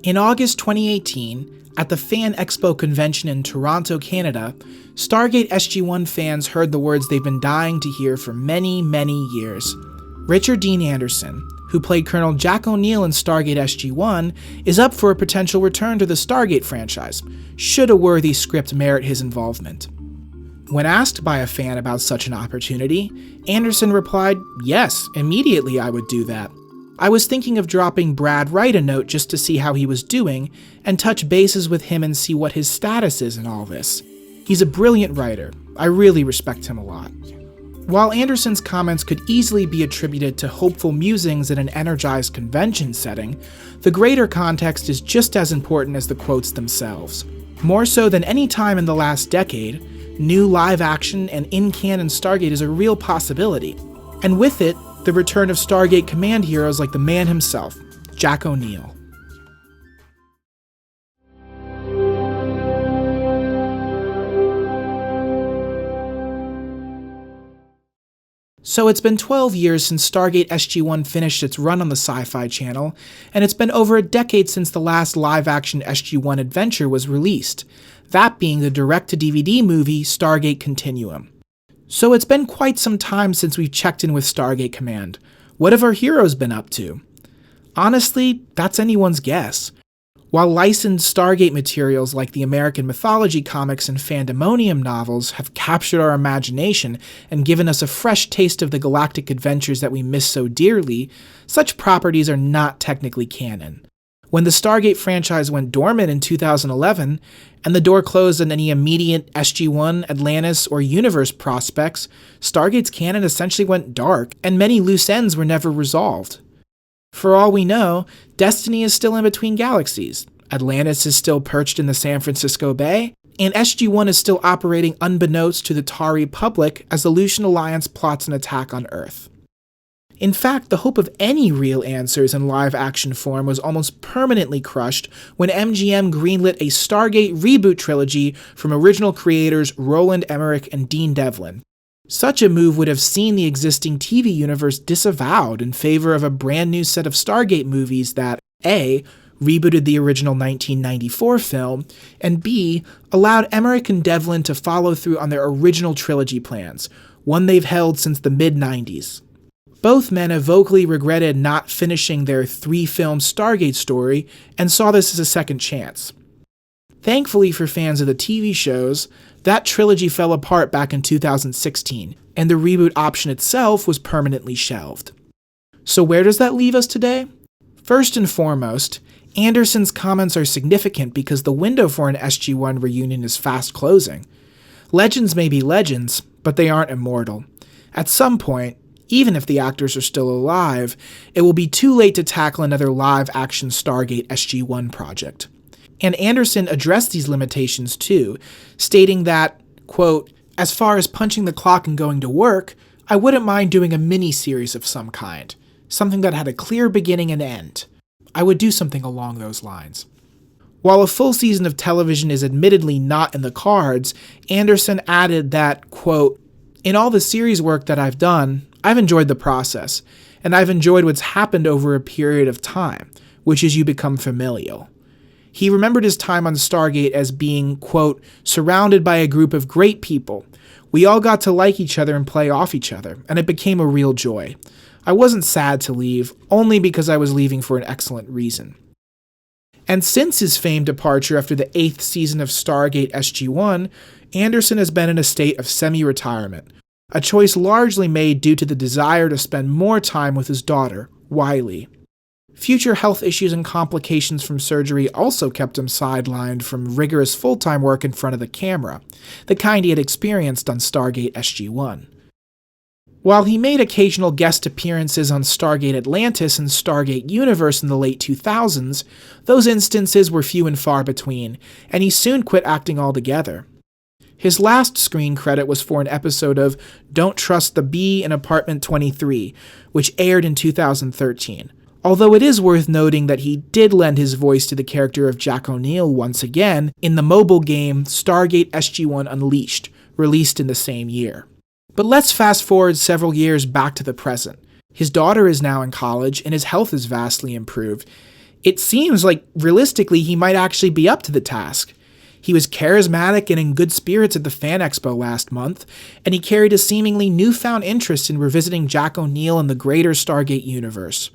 In August 2018, at the Fan Expo convention in Toronto, Canada, Stargate SG-1 fans heard the words they've been dying to hear for many, many years. Richard Dean Anderson, who played Colonel Jack O'Neill in Stargate SG-1, is up for a potential return to the Stargate franchise, should a worthy script merit his involvement. When asked by a fan about such an opportunity, Anderson replied, "Yes, immediately I would do that. I was thinking of dropping Brad Wright a note just to see how he was doing, and touch bases with him and see what his status is in all this. He's a brilliant writer. I really respect him a lot." While Anderson's comments could easily be attributed to hopeful musings in an energized convention setting, the greater context is just as important as the quotes themselves. More so than any time in the last decade, new live-action and in-canon Stargate is a real possibility, and with it, the return of Stargate Command heroes like the man himself, Jack O'Neill. So it's been 12 years since Stargate SG-1 finished its run on the Sci-Fi Channel, and it's been over a decade since the last live-action SG-1 adventure was released, that being the direct-to-DVD movie Stargate Continuum. So it's been quite some time since we've checked in with Stargate Command. What have our heroes been up to? Honestly, that's anyone's guess. While licensed Stargate materials like the American mythology comics and Fandemonium novels have captured our imagination and given us a fresh taste of the galactic adventures that we miss so dearly, such properties are not technically canon. When the Stargate franchise went dormant in 2011, and the door closed on any immediate SG-1, Atlantis, or Universe prospects, Stargate's canon essentially went dark, and many loose ends were never resolved. For all we know, Destiny is still in between galaxies, Atlantis is still perched in the San Francisco Bay, and SG-1 is still operating unbeknownst to the Tau Republic as the Lucian Alliance plots an attack on Earth. In fact, the hope of any real answers in live-action form was almost permanently crushed when MGM greenlit a Stargate reboot trilogy from original creators Roland Emmerich and Dean Devlin. Such a move would have seen the existing TV universe disavowed in favor of a brand new set of Stargate movies that A, rebooted the original 1994 film, and B, allowed Emmerich and Devlin to follow through on their original trilogy plans, one they've held since the mid-90s. Both men have vocally regretted not finishing their 3-film Stargate story and saw this as a second chance. Thankfully for fans of the TV shows, that trilogy fell apart back in 2016, and the reboot option itself was permanently shelved. So where does that leave us today? First and foremost, Anderson's comments are significant because the window for an SG-1 reunion is fast closing. Legends may be legends, but they aren't immortal. At some point, even if the actors are still alive, it will be too late to tackle another live-action Stargate SG-1 project. And Anderson addressed these limitations too, stating that, quote, "As far as punching the clock and going to work, I wouldn't mind doing a mini-series of some kind, something that had a clear beginning and end. I would do something along those lines." While a full season of television is admittedly not in the cards, Anderson added that, quote, "In all the series work that I've done, I've enjoyed the process, and I've enjoyed what's happened over a period of time, which is you become familial." He remembered his time on Stargate as being, quote, "surrounded by a group of great people. We all got to like each other and play off each other, and it became a real joy. I wasn't sad to leave, only because I was leaving for an excellent reason." And since his famed departure after the 8th season of Stargate SG-1, Anderson has been in a state of semi-retirement, a choice largely made due to the desire to spend more time with his daughter, Wiley. Future health issues and complications from surgery also kept him sidelined from rigorous full-time work in front of the camera, the kind he had experienced on Stargate SG-1. While he made occasional guest appearances on Stargate Atlantis and Stargate Universe in the late 2000s, those instances were few and far between, and he soon quit acting altogether. His last screen credit was for an episode of Don't Trust the Bee in Apartment 23, which aired in 2013. Although it is worth noting that he did lend his voice to the character of Jack O'Neill once again in the mobile game Stargate SG-1 Unleashed, released in the same year. But let's fast forward several years back to the present. His daughter is now in college and his health is vastly improved. It seems like, realistically, he might actually be up to the task. He was charismatic and in good spirits at the Fan Expo last month, and he carried a seemingly newfound interest in revisiting Jack O'Neill and the greater Stargate universe.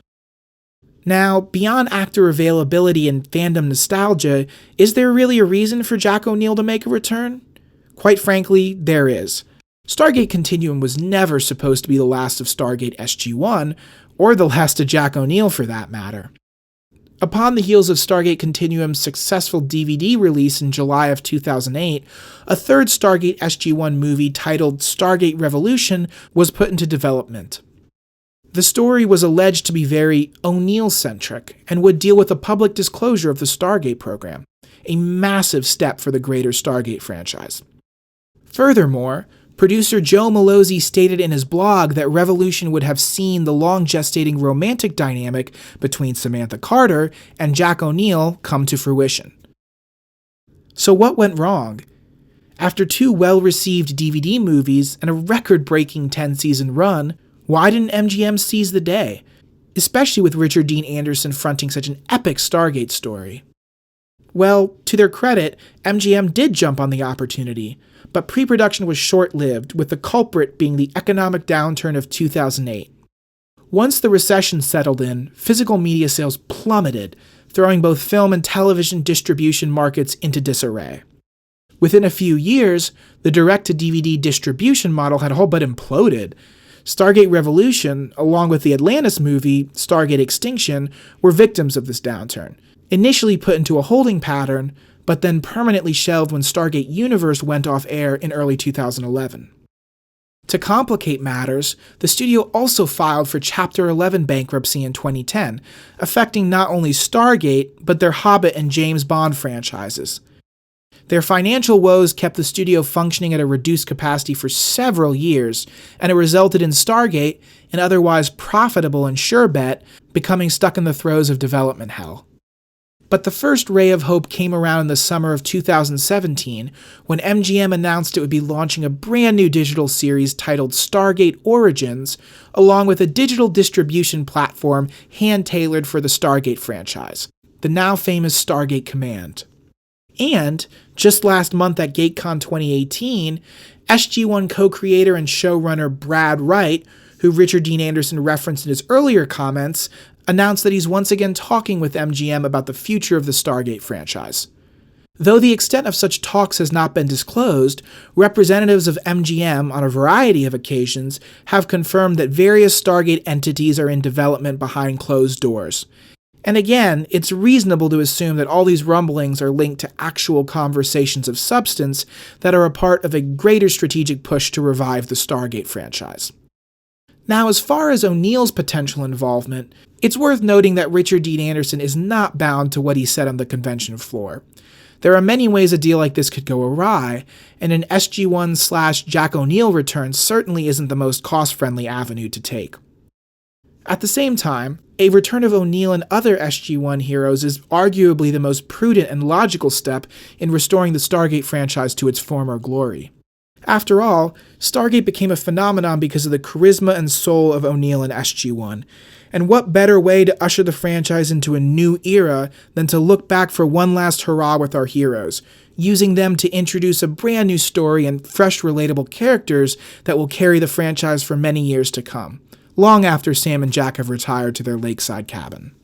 Now, beyond actor availability and fandom nostalgia, is there really a reason for Jack O'Neill to make a return? Quite frankly, there is. Stargate Continuum was never supposed to be the last of Stargate SG-1, or the last of Jack O'Neill for that matter. Upon the heels of Stargate Continuum's successful DVD release in July of 2008, a third Stargate SG-1 movie titled Stargate Revolution was put into development. The story was alleged to be very O'Neill-centric and would deal with the public disclosure of the Stargate program, a massive step for the greater Stargate franchise. Furthermore, producer Joe Malozzi stated in his blog that Revolution would have seen the long-gestating romantic dynamic between Samantha Carter and Jack O'Neill come to fruition. So what went wrong? After 2 well-received DVD movies and a record-breaking 10-season run, why didn't MGM seize the day, especially with Richard Dean Anderson fronting such an epic Stargate story? Well, to their credit, MGM did jump on the opportunity, but pre-production was short-lived, with the culprit being the economic downturn of 2008. Once the recession settled in, physical media sales plummeted, throwing both film and television distribution markets into disarray. Within a few years, the direct-to-DVD distribution model had all but imploded. Stargate Revolution, along with the Atlantis movie, Stargate Extinction, were victims of this downturn, initially put into a holding pattern, but then permanently shelved when Stargate Universe went off air in early 2011. To complicate matters, the studio also filed for Chapter 11 bankruptcy in 2010, affecting not only Stargate, but their Hobbit and James Bond franchises. Their financial woes kept the studio functioning at a reduced capacity for several years, and it resulted in Stargate, an otherwise profitable and sure bet, becoming stuck in the throes of development hell. But the first ray of hope came around in the summer of 2017, when MGM announced it would be launching a brand new digital series titled Stargate Origins, along with a digital distribution platform hand-tailored for the Stargate franchise, the now famous Stargate Command. And, just last month at GateCon 2018, SG-1 co-creator and showrunner Brad Wright, who Richard Dean Anderson referenced in his earlier comments, announced that he's once again talking with MGM about the future of the Stargate franchise. Though the extent of such talks has not been disclosed, representatives of MGM on a variety of occasions have confirmed that various Stargate entities are in development behind closed doors. And again, it's reasonable to assume that all these rumblings are linked to actual conversations of substance that are a part of a greater strategic push to revive the Stargate franchise. Now, as far as O'Neill's potential involvement, it's worth noting that Richard Dean Anderson is not bound to what he said on the convention floor. There are many ways a deal like this could go awry, and an SG-1/Jack O'Neill return certainly isn't the most cost-friendly avenue to take. At the same time, a return of O'Neill and other SG-1 heroes is arguably the most prudent and logical step in restoring the Stargate franchise to its former glory. After all, Stargate became a phenomenon because of the charisma and soul of O'Neill and SG-1, and what better way to usher the franchise into a new era than to look back for one last hurrah with our heroes, using them to introduce a brand new story and fresh relatable characters that will carry the franchise for many years to come, long after Sam and Jack have retired to their lakeside cabin.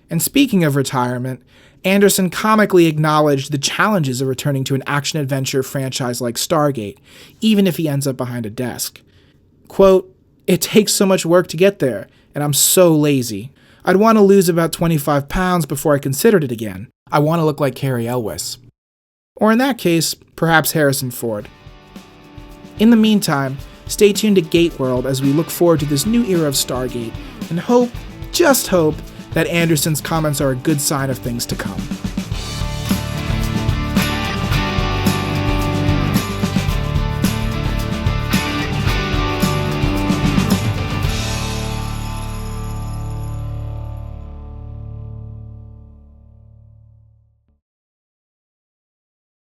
And speaking of retirement, Anderson comically acknowledged the challenges of returning to an action-adventure franchise like Stargate, even if he ends up behind a desk. Quote, "It takes so much work to get there, and I'm so lazy. I'd want to lose about 25 pounds before I considered it again. I want to look like Carrie Elwes." Or in that case, perhaps Harrison Ford. In the meantime, stay tuned to Gate World as we look forward to this new era of Stargate, and hope, just hope, that Anderson's comments are a good sign of things to come.